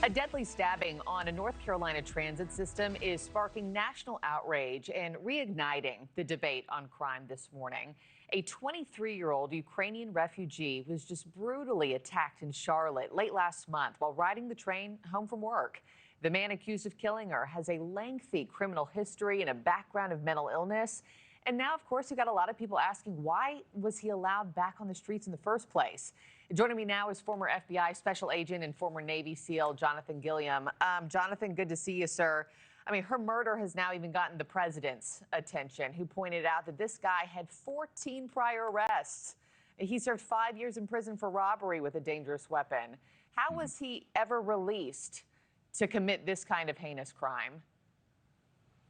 A deadly stabbing on a North Carolina transit system is sparking national outrage and reigniting the debate on crime this morning. A 23-year-old Ukrainian refugee was just brutally attacked in Charlotte late last month while riding the train home from work. The man accused of killing her has a lengthy criminal history and a background of mental illness. And now, of course, you've got a lot of people asking, why was he allowed back on the streets in the first place? Joining me now is former FBI special agent and former Navy SEAL Jonathan Gilliam. Jonathan, good to see you, sir. I mean, her murder has now even gotten the president's attention, who pointed out that this guy had 14 prior arrests. He served 5 years in prison for robbery with a dangerous weapon. How was he ever released to commit this kind of heinous crime?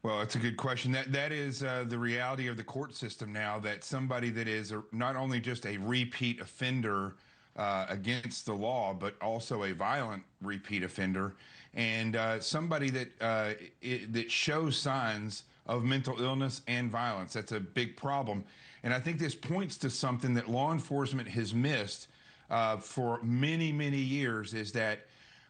Well, it's a good question. That is the reality of the court system now, that somebody that is not only just a repeat offender against the law, but also a violent repeat offender, and somebody that that shows signs of mental illness and violence. That's a big problem. And I think this points to something that law enforcement has missed for many, many years, is that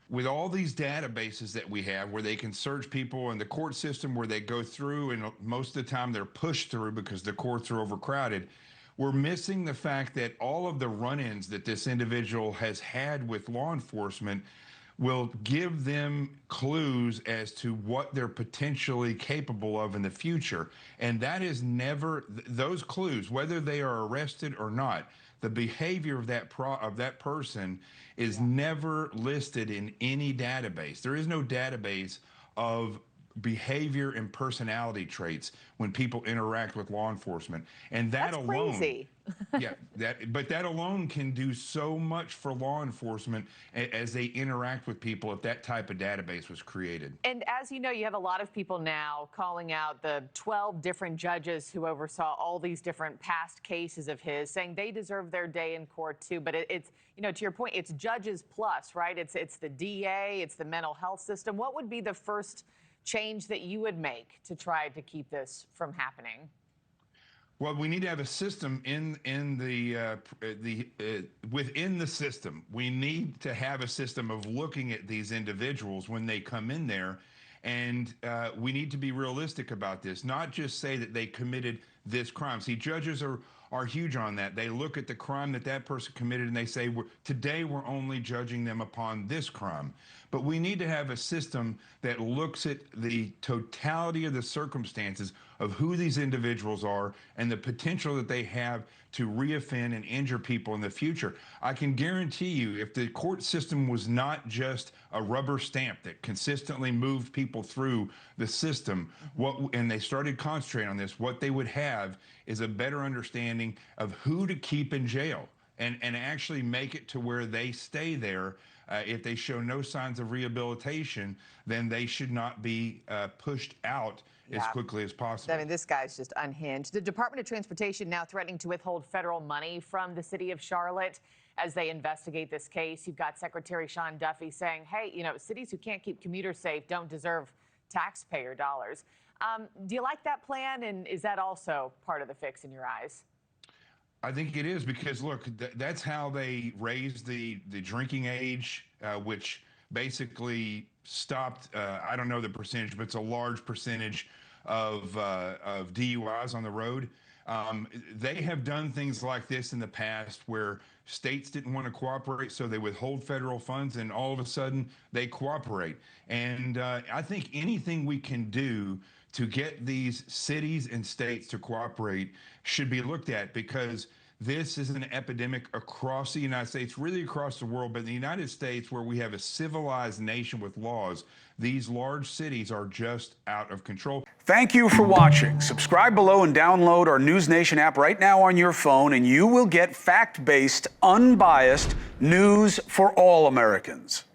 with all these databases that we have where they can search people in the court system, where they go through, and most of the time they're pushed through because the courts are overcrowded, we're missing the fact that all of the run-ins that this individual has had with law enforcement will give them clues as to what they're potentially capable of in the future. And that is never, those clues, whether they are arrested or not, the behavior of that person is never listed in any database. There is no database of behavior and personality traits when people interact with law enforcement, and that That's alone, crazy. but that alone can do so much for law enforcement as they interact with people if that type of database was created. And as you know, you have a lot of people now calling out the 12 different judges who oversaw all these different past cases of his, saying they deserve their day in court too. But it's, you know, to your point, it's judges plus, right? It's the DA, it's the mental health system. What would be the first change that you would make to try to keep this from happening? Well, we need to have a system within the system. We need to have a system of looking at these individuals when they come in there, and we need to be realistic about this, not just say that they committed this crime. See, judges are huge on that. They look at the crime that person committed and they say, today we're only judging them upon this crime. But we need to have a system that looks at the totality of the circumstances of who these individuals are and the potential that they have to reoffend and injure people in the future. I can guarantee you, if the court system was not just a rubber stamp that consistently moved people through the system, and they started concentrating on this, what they would have is a better understanding of who to keep in jail and actually make it to where they stay there. If they show no signs of rehabilitation, then they should not be pushed out as quickly as possible. I mean, this guy's just unhinged. The Department of Transportation now threatening to withhold federal money from the city of Charlotte as they investigate this case. You've got Secretary Sean Duffy saying, hey, you know, cities who can't keep commuters safe don't deserve taxpayer dollars. Do you like that plan? And is that also part of the fix in your eyes? I think it is, because look, that's how they raised the drinking age, which basically stopped, I don't know the percentage, but it's a large percentage of DUIs on the road. They have done things like this in the past where states didn't want to cooperate, so they withhold federal funds, and all of a sudden they cooperate. And I think anything we can do to get these cities and states to cooperate should be looked at, because this is an epidemic across the United States, really across the world. But in the United States, where we have a civilized nation with laws, these large cities are just out of control. Thank you for watching. Subscribe below and download our NewsNation app right now on your phone, and you will get fact-based, unbiased news for all Americans.